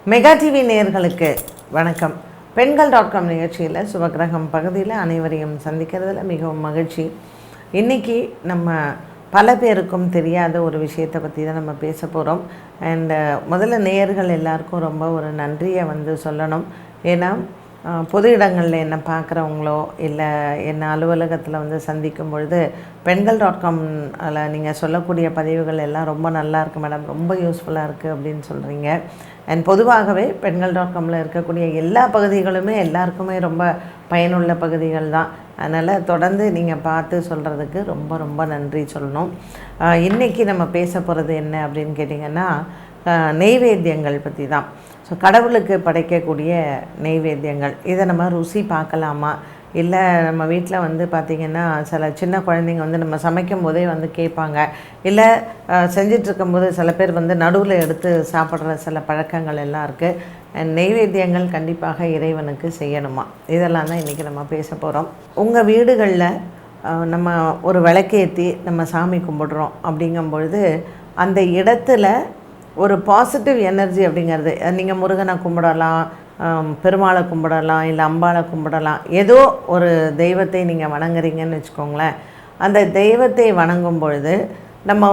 Mega TV நேயர்களுக்கு வணக்கம். பெண்கள்.com நிகழ்ச்சியில் சுபகிரகம் பகுதியில் அனைவரையும் சந்திக்கிறதுல மிகவும் மகிழ்ச்சி. இன்றைக்கி நம்ம பல பேருக்கும் தெரியாத ஒரு விஷயத்தை பற்றி தான் நம்ம பேச போகிறோம். முதல்ல நேயர்கள் எல்லாருக்கும் ரொம்ப ஒரு நன்றியை சொல்லணும். ஏன்னா பொது இடங்களில் என்ன பார்க்குறவங்களோ இல்லை என்ன அலுவலகத்தில் சந்திக்கும் பொழுது பெண்கள்.comல நீங்கள் சொல்லக்கூடிய பதிவுகள் எல்லாம் ரொம்ப நல்லா இருக்குது மேடம், ரொம்ப யூஸ்ஃபுல்லாக இருக்குது அப்படின்னு சொல்கிறீங்க. பொதுவாகவே பெண்கள்.comல இருக்கக்கூடிய எல்லா பகுதிகளுமே எல்லாருக்குமே ரொம்ப பயனுள்ள பகுதிகள் தான். அதனால் தொடர்ந்து நீங்கள் பார்த்து சொல்கிறதுக்கு ரொம்ப ரொம்ப நன்றி சொல்லணும். இன்றைக்கி நம்ம பேச போகிறது என்ன அப்படின்னு கேட்டிங்கன்னா, நெய்வேத்தியங்கள் பற்றி தான். ஸோ கடவுளுக்கு படைக்கக்கூடிய நெய்வேத்தியங்கள், இதை நம்ம ருசி பார்க்கலாமா, இல்லை நம்ம வீட்டில் பார்த்திங்கன்னா சில சின்ன குழந்தைங்க நம்ம சமைக்கும் போதே கேட்பாங்க, இல்லை செஞ்சிட்ருக்கும்போது சில பேர் நடுவில் எடுத்து சாப்பிட்ற சில பழக்கங்கள் எல்லாம் இருக்குது. நெய்வேத்தியங்கள் கண்டிப்பாக இறைவனுக்கு செய்யணுமா, இதெல்லாம் தான் இன்றைக்கி நம்ம பேச போகிறோம். உங்கள் வீடுகளில் நம்ம ஒரு விளக்கேற்றி நம்ம சாமி கும்பிடுறோம் அப்படிங்கும்பொழுது அந்த இடத்துல ஒரு பாசிட்டிவ் எனர்ஜி அப்படிங்கிறது, நீங்கள் முருகனை கும்பிடலாம், பெருமாளை கும்பிடலாம், இல்லை அம்பாளை கும்பிடலாம், ஏதோ ஒரு தெய்வத்தை நீங்கள் வணங்குறீங்கன்னு வச்சுக்கோங்களேன். அந்த தெய்வத்தை வணங்கும் பொழுது நம்ம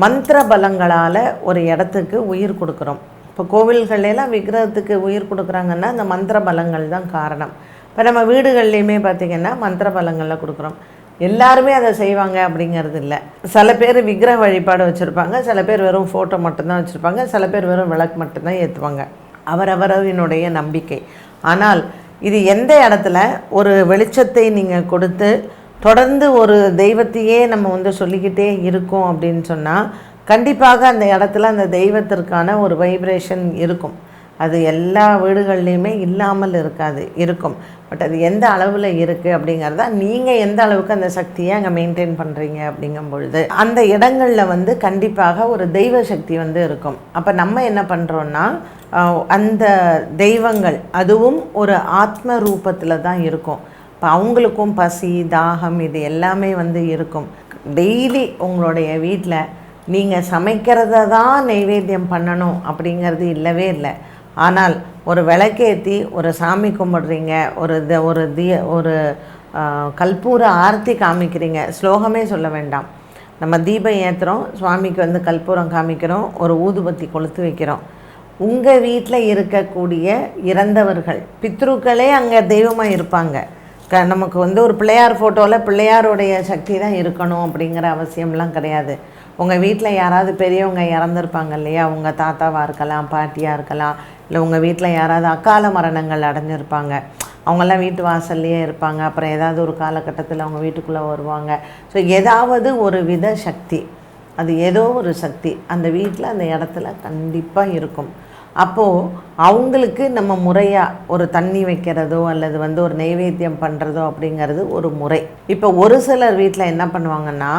மந்திர பலங்களால் ஒரு இடத்துக்கு உயிர் கொடுக்குறோம். இப்போ கோவில்களெல்லாம் விக்கிரகத்துக்கு உயிர் கொடுக்குறாங்கன்னா அந்த மந்திர பலங்கள் தான் காரணம். இப்போ நம்ம வீடுகள்லேயுமே பார்த்திங்கன்னா மந்திர பலங்களில் கொடுக்குறோம். எல்லாருமே அதை செய்வாங்க அப்படிங்கிறது இல்லை. சில பேர் விக்கிரக வழிபாடு வச்சுருப்பாங்க, சில பேர் வெறும் ஃபோட்டோ மட்டும்தான் வச்சுருப்பாங்க, சில பேர் வெறும் விளக்கு மட்டும்தான் ஏற்றுவாங்க. அவரவரவினுடைய நம்பிக்கை. ஆனால் இது எந்த இடத்துல ஒரு வெளிச்சத்தை நீங்கள் கொடுத்து தொடர்ந்து ஒரு தெய்வத்தையே நம்ம சொல்லிக்கிட்டே இருக்கோம் அப்படின்னு சொன்னால் கண்டிப்பாக அந்த இடத்துல அந்த தெய்வத்திற்கான ஒரு வைப்ரேஷன் இருக்கும். அது எல்லா வீடுகள்லேயுமே இல்லாமல் இருக்காது, இருக்கும். பட் அது எந்த அளவில் இருக்குது அப்படிங்கிறதா நீங்கள் எந்த அளவுக்கு அந்த சக்தியை அங்கே மெயின்டைன் பண்ணுறீங்க அப்படிங்கும் பொழுது அந்த இடங்களில் கண்டிப்பாக ஒரு தெய்வ சக்தி இருக்கும். அப்போ நம்ம என்ன பண்ணுறோன்னா, அந்த தெய்வங்கள் அதுவும் ஒரு ஆத்ம ரூபத்தில் தான் இருக்கும். இப்போ அவங்களுக்கும் பசி தாகம் இது எல்லாமே இருக்கும். டெய்லி உங்களுடைய வீட்டில் நீங்கள் சமைக்கிறத தான் நைவேத்தியம் பண்ணணும் அப்படிங்கிறது இல்லவே இல்லை. ஆனால் ஒரு விளக்கேற்றி ஒரு சாமி கும்பிட்றீங்க, ஒரு கற்பூர ஆர்த்தி காமிக்கிறீங்க, ஸ்லோகமே சொல்ல வேண்டாம். நம்ம தீபம் ஏற்றுறோம், சுவாமிக்கு கற்பூரம் காமிக்கிறோம், ஒரு ஊதுபத்தி கொளுத்து வைக்கிறோம். உங்கள் வீட்டில் இருக்கக்கூடிய இறந்தவர்கள் பித்ருக்களே அங்கே தெய்வமாக இருப்பாங்க. நமக்கு ஒரு பிள்ளையார் ஃபோட்டோவில் பிள்ளையாருடைய சக்தி தான் இருக்கணும் அப்படிங்கிற அவசியம்லாம் கிடையாது. உங்கள் வீட்டில் யாராவது பெரியவங்க இறந்துருப்பாங்க இல்லையா, உங்கள் தாத்தாவாக இருக்கலாம், பாட்டியாக இருக்கலாம், இல்லை உங்கள் வீட்டில் யாராவது அக்கால மரணங்கள் அடைஞ்சிருப்பாங்க, அவங்கெல்லாம் வீட்டு வாசல்லையே இருப்பாங்க. அப்புறம் ஏதாவது ஒரு காலகட்டத்தில் அவங்க வீட்டுக்குள்ளே வருவாங்க. ஸோ ஏதாவது ஒரு வித சக்தி, அது ஏதோ ஒரு சக்தி அந்த வீட்டில் அந்த இடத்துல கண்டிப்பாக இருக்கும். அப்போது அவங்களுக்கு நம்ம முறையாக ஒரு தண்ணி வைக்கிறதோ அல்லது ஒரு நைவேத்தியம் பண்ணுறதோ அப்படிங்கிறது ஒரு முறை. இப்போ ஒரு சிலர் வீட்டில் என்ன பண்ணுவாங்கன்னா,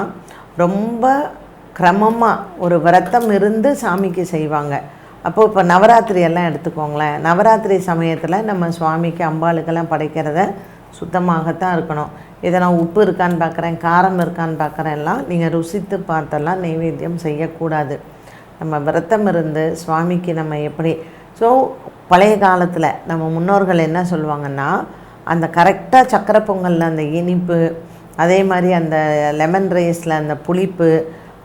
ரொம்ப கிரமமாக ஒரு விரதம் இருந்து சாமிக்கு செய்வாங்க. அப்போது இப்போ நவராத்திரி எல்லாம் எடுத்துக்கோங்களேன். நவராத்திரி சமயத்தில் நம்ம சுவாமிக்கு அம்பாளுக்கெல்லாம் படைக்கிறத சுத்தமாகத்தான் இருக்கணும். இதை நான் உப்பு இருக்கான்னு பார்க்குறேன், காரம் இருக்கான்னு பார்க்குறேன், எல்லாம் நீங்கள் ருசித்து பார்த்தெல்லாம் நைவேத்தியம் செய்யக்கூடாது. நம்ம விரதம் இருந்து சுவாமிக்கு நம்ம எப்படி, ஸோ பழைய காலத்தில் நம்ம முன்னோர்கள் என்ன சொல்லுவாங்கன்னா, அந்த கரெக்டாக சக்கரை பொங்கலில் அந்த இனிப்பு, அதே மாதிரி அந்த லெமன் ரைஸில் அந்த புளிப்பு,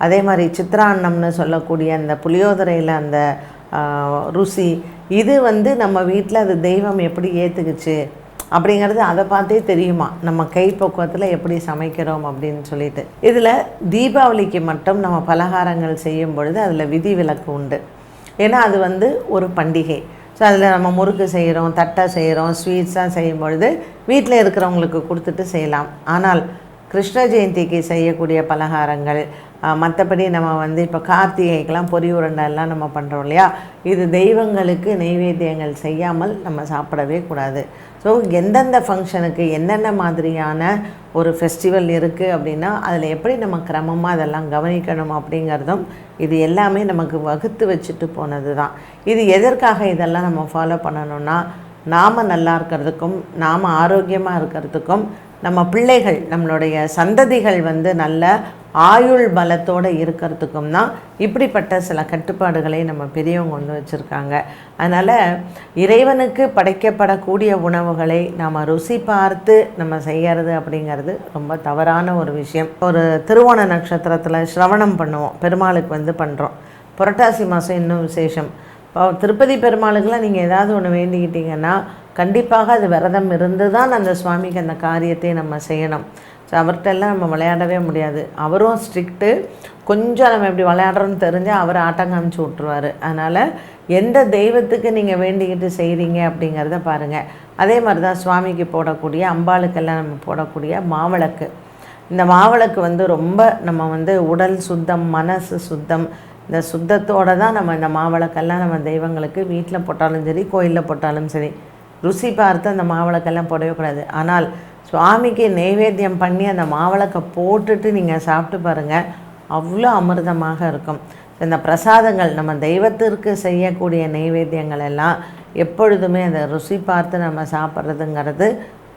அதே மாதிரி சித்திரான்னம்னு சொல்லக்கூடிய அந்த புளியோதரையில் அந்த ருசி, இது நம்ம வீட்டில் அது தெய்வம் எப்படி ஏற்றுக்குச்சு அப்படிங்கிறது அதை பார்த்தே தெரியுமா நம்ம கைப்பக்குவத்தில் எப்படி சமைக்கிறோம் அப்படின்னு சொல்லிட்டு. இதில் தீபாவளிக்கு மட்டும் நம்ம பலகாரங்கள் செய்யும் பொழுது அதில் விதி விலக்கு உண்டு. ஏன்னா அது ஒரு பண்டிகை. ஸோ அதில் நம்ம முறுக்கு செய்கிறோம், தட்டை செய்கிறோம், ஸ்வீட்ஸாக செய்யும் பொழுது வீட்டில் இருக்கிறவங்களுக்கு கொடுத்துட்டு செய்யலாம். ஆனால் கிருஷ்ண ஜெயந்திக்கு செய்யக்கூடிய பலகாரங்கள், மற்றபடி நம்ம இப்போ கார்த்திகைக்கெலாம் பொரி உருண்டெல்லாம் நம்ம பண்ணுறோம் இல்லையா, இது தெய்வங்களுக்கு நைவேத்தியங்கள் செய்யாமல் நம்ம சாப்பிடவே கூடாது. ஸோ எந்தெந்த ஃபங்க்ஷனுக்கு என்னென்ன மாதிரியான ஒரு ஃபெஸ்டிவல் இருக்குது அப்படின்னா அதில் எப்படி நம்ம கிரமமாக அதெல்லாம் கவனிக்கணும் அப்படிங்கிறதும் இது எல்லாமே நமக்கு வகுத்து வச்சுட்டு போனது தான். இது எதற்காக இதெல்லாம் நம்ம ஃபாலோ பண்ணணும்னா, நாம் நல்லா இருக்கிறதுக்கும், நாம் ஆரோக்கியமாக இருக்கிறதுக்கும், நம்ம பிள்ளைகள் நம்மளுடைய சந்ததிகள் நல்ல ஆயுள் பலத்தோடு இருக்கிறதுக்கும் தான் இப்படிப்பட்ட சில கட்டுப்பாடுகளை நம்ம பெரியவங்க வந்து வச்சுருக்காங்க. அதனால் இறைவனுக்கு படைக்கப்படக்கூடிய உணவுகளை நம்ம ருசி பார்த்து நம்ம செய்கிறது அப்படிங்கிறது ரொம்ப தவறான ஒரு விஷயம். ஒரு திருவோண நட்சத்திரத்தில் ஸ்ரவணம் பண்ணுவோம், பெருமாளுக்கு வந்து பண்ணுறோம். புரட்டாசி மாதம் இன்னும் விசேஷம். இப்போ திருப்பதி பெருமாளுக்கெல்லாம் நீங்கள் ஏதாவது ஒன்று வேண்டிக்கிட்டிங்கன்னா கண்டிப்பாக அது விரதம் இருந்து தான் அந்த சுவாமிக்கு அந்த காரியத்தை நம்ம செய்யணும். ஸோ அவர்கிட்டெல்லாம் நம்ம விளையாடவே முடியாது. அவரும் ஸ்ட்ரிக்ட்டு. கொஞ்சம் நம்ம எப்படி விளையாடுறோன்னு தெரிஞ்சால் அவர் ஆட்டம் காமிச்சு விட்ருவார். அதனால் எந்த தெய்வத்துக்கு நீங்கள் வேண்டிக்கிட்டு செய்கிறீங்க அப்படிங்கிறத பாருங்கள். அதே மாதிரி தான் சுவாமிக்கு போடக்கூடிய, அம்பாளுக்கெல்லாம் நம்ம போடக்கூடிய மாவிளக்கு. இந்த மாவிளக்கு வந்து ரொம்ப நம்ம வந்து உடல் சுத்தம், மனசு சுத்தம், இந்த சுத்தத்தோடு தான் நம்ம இந்த மாவிளக்கெல்லாம் நம்ம தெய்வங்களுக்கு வீட்டில் போட்டாலும் சரி, கோயிலில் போட்டாலும் சரி, ருசி பார்த்து அந்த மாவிளக்கெல்லாம் போடவே கூடாது. ஆனால் சுவாமிக்கு நெய்வேத்தியம் பண்ணி அந்த மாவிளக்கை போட்டுட்டு நீங்கள் சாப்பிட்டு பாருங்கள், அவ்வளோ அமிர்தமாக இருக்கும். இந்த பிரசாதங்கள் நம்ம தெய்வத்திற்கு செய்யக்கூடிய நெய்வேத்தியங்கள் எல்லாம் எப்பொழுதுமே அதை ருசி பார்த்து நம்ம சாப்பிட்றதுங்கிறது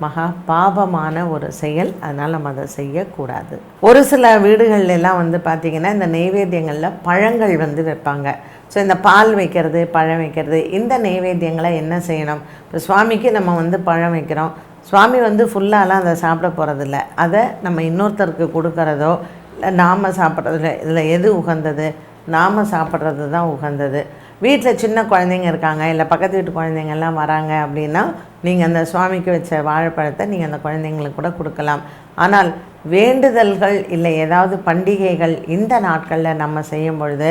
மகா பாபமான ஒரு செயல். அதனால் நம்ம அதை செய்யக்கூடாது. ஒரு சில வீடுகள்லாம் வந்து பார்த்திங்கன்னா இந்த நெய்வேத்தியங்களில் பழங்கள் வந்து வைப்பாங்க. ஸோ இந்த பால் வைக்கிறது, பழம் வைக்கிறது, இந்த நெய்வேத்தியங்களை என்ன செய்யணும்? இப்போ சுவாமிக்கு நம்ம வந்து பழம் வைக்கிறோம், சுவாமி வந்து ஃபுல்லாலாம் அதை சாப்பிட போகிறதில்ல. அதை நம்ம இன்னொருத்தருக்கு கொடுக்குறதோ இல்லை நாம் சாப்பிட்றதில்ல. இதில் எது உகந்தது? நாம் சாப்பிட்றது தான் உகந்தது. வீட்டில் சின்ன குழந்தைங்க இருக்காங்க, இல்லை பக்கத்து வீட்டு குழந்தைங்கள்லாம் வராங்க அப்படின்னா நீங்கள் அந்த சுவாமிக்கு வச்ச வாழைப்பழத்தை நீங்கள் அந்த குழந்தைங்களுக்கு கூட கொடுக்கலாம். ஆனால் வேண்டுதல்கள் இல்லை ஏதாவது பண்டிகைகள் இந்த நாட்களில் நம்ம செய்யும் பொழுது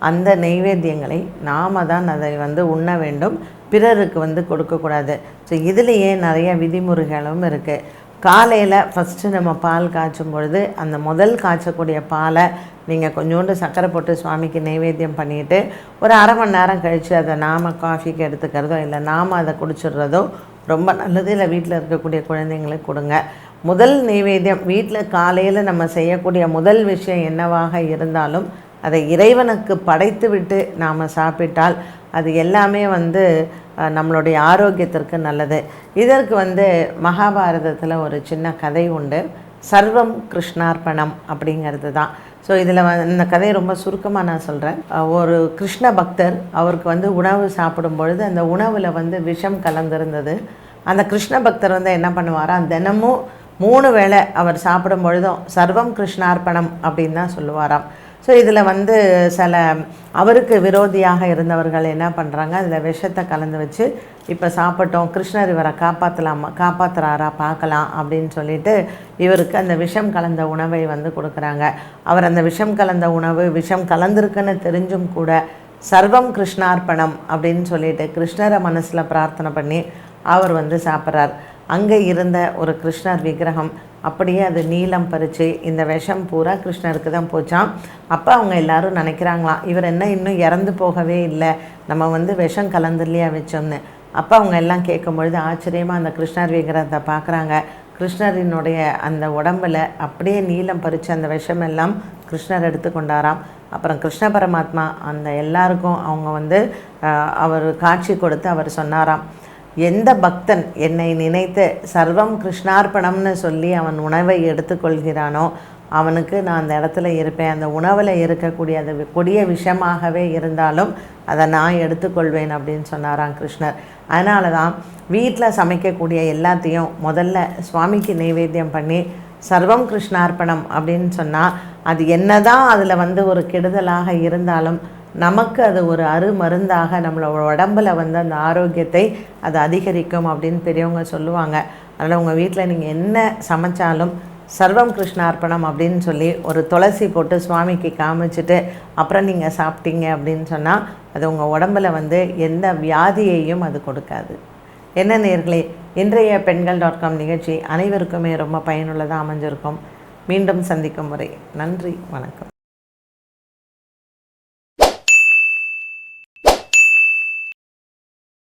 அந்த நெய்வேத்தியங்களை நாம் தான் அதை வந்து உண்ண வேண்டும், பிறருக்கு வந்து கொடுக்கக்கூடாது. ஸோ இதுலேயே நிறைய விதிமுறைகளும் இருக்குது. காலையில் ஃபஸ்ட்டு நம்ம பால் காய்ச்சும் பொழுது அந்த முதல் காய்ச்சக்கூடிய பாலை நீங்கள் கொஞ்சோண்டு சர்க்கரை போட்டு சுவாமிக்கு நெய்வேத்தியம் பண்ணிவிட்டு ஒரு அரை மணி நேரம் கழித்து அதை நாம் காஃபிக்கு எடுத்துக்கிறதோ இல்லை நாம் அதை குடிச்சிடுறதோ ரொம்ப நல்லது. இல்லை வீட்டில் இருக்கக்கூடிய குழந்தைங்களுக்கு கொடுங்க. முதல் நெய்வேத்தியம் வீட்டில் காலையில் நம்ம செய்யக்கூடிய முதல் விஷயம் என்னவாக இருந்தாலும் அதை இறைவனுக்கு படைத்து விட்டு நாம் சாப்பிட்டால் அது எல்லாமே வந்து நம்மளுடைய ஆரோக்கியத்திற்கு நல்லது. இதற்கு வந்து மகாபாரதத்தில் ஒரு சின்ன கதை உண்டு. சர்வம் கிருஷ்ணார்ப்பணம் அப்படிங்கிறது தான். ஸோ இதில் இந்த கதையை ரொம்ப சுருக்கமாக நான் சொல்கிறேன். ஒரு கிருஷ்ண பக்தர், அவருக்கு வந்து உணவு சாப்பிடும் பொழுது அந்த உணவில் வந்து விஷம் கலந்திருந்தது. அந்த கிருஷ்ண பக்தர் வந்து என்ன பண்ணுவாராம், தினமும் 3 வேளை அவர் சாப்பிடும் பொழுதும் சர்வம் கிருஷ்ணார்ப்பணம் அப்படின்னு தான் சொல்லுவாராம். ஸோ இதில் வந்து சில அவருக்கு விரோதியாக இருந்தவர்கள் என்ன பண்ணுறாங்க, அதில் விஷத்தை கலந்து வச்சு இப்போ சாப்பிட்டோம், கிருஷ்ணர் இவரை காப்பாற்றுறாரா பார்க்கலாம் அப்படின்னு சொல்லிட்டு இவருக்கு அந்த விஷம் கலந்த உணவை வந்து கொடுக்குறாங்க. அவர் அந்த விஷம் கலந்த உணவு விஷம் கலந்திருக்குன்னு தெரிஞ்சும் கூட சர்வம் கிருஷ்ணார்ப்பணம் அப்படின்னு சொல்லிட்டு கிருஷ்ணரை மனசில் பிரார்த்தனை பண்ணி அவர் வந்து சாப்பிட்றார். அங்கே இருந்த ஒரு கிருஷ்ணர் விக்கிரகம் அப்படியே அது நீலம் பறித்து இந்த விஷம் பூரா கிருஷ்ணருக்கு தான் போச்சான். அப்போ அவங்க எல்லோரும் நினைக்கிறாங்களாம், இவர் என்ன இன்னும் இறந்து போகவே இல்லை, நம்ம வந்து விஷம் கலந்துலையா வச்சோம்னு. அப்போ அவங்க எல்லாம் கேட்கும் பொழுது ஆச்சரியமாக அந்த கிருஷ்ணர் விக்கிரகத்தை பார்க்குறாங்க. கிருஷ்ணரினுடைய அந்த உடம்பில் அப்படியே நீலம் பறித்து அந்த விஷமெல்லாம் கிருஷ்ணர் எடுத்துக்கொண்டாராம். அப்புறம் கிருஷ்ண பரமாத்மா அந்த எல்லாருக்கும் அவங்க வந்து அவர் காட்சி கொடுத்து அவர் சொன்னாராம், எந்த பக்தன் என்னை நினைத்து சர்வம் கிருஷ்ணார்ப்பணம்னு சொல்லி அவன் உணவை எடுத்துக்கொள்கிறானோ அவனுக்கு நான் அந்த இடத்துல இருப்பேன். அந்த உணவில் இருக்கக்கூடிய அது கொடிய விஷமாகவே இருந்தாலும் அதை நான் எடுத்துக்கொள்வேன் அப்படின்னு சொன்னாராம் கிருஷ்ணர். அதனால தான் வீட்டில் சமைக்கக்கூடிய எல்லாத்தையும் முதல்ல சுவாமிக்கு நெய்வேத்தியம் பண்ணி சர்வம் கிருஷ்ணார்ப்பணம் அப்படின்னு சொன்னால் அது என்ன தான் அதில் வந்து ஒரு கெடுதலாக இருந்தாலும் நமக்கு அது ஒரு அருமருந்தாக நம்மளோட உடம்பில் வந்து அந்த ஆரோக்கியத்தை அது அதிகரிக்கும் அப்படின்னு பெரியவங்க சொல்லுவாங்க. அதனால் உங்கள் வீட்டில் நீங்கள் என்ன சமைச்சாலும் சர்வம் கிருஷ்ணார்ப்பணம் அப்படின்னு சொல்லி ஒரு துளசி போட்டு சுவாமிக்கு காமிச்சிட்டு அப்புறம் நீங்கள் சாப்பிட்டீங்க அப்படின்னு சொன்னால் அது உங்கள் உடம்பில் வந்து எந்த வியாதியையும் அது கொடுக்காது. என்ன நேயர்களே, இன்றைய பெண்கள்.com நிகழ்ச்சி அனைவருக்குமே ரொம்ப பயனுள்ளதாக அமைஞ்சிருக்கும். மீண்டும் சந்திக்கும் முறை நன்றி, வணக்கம்.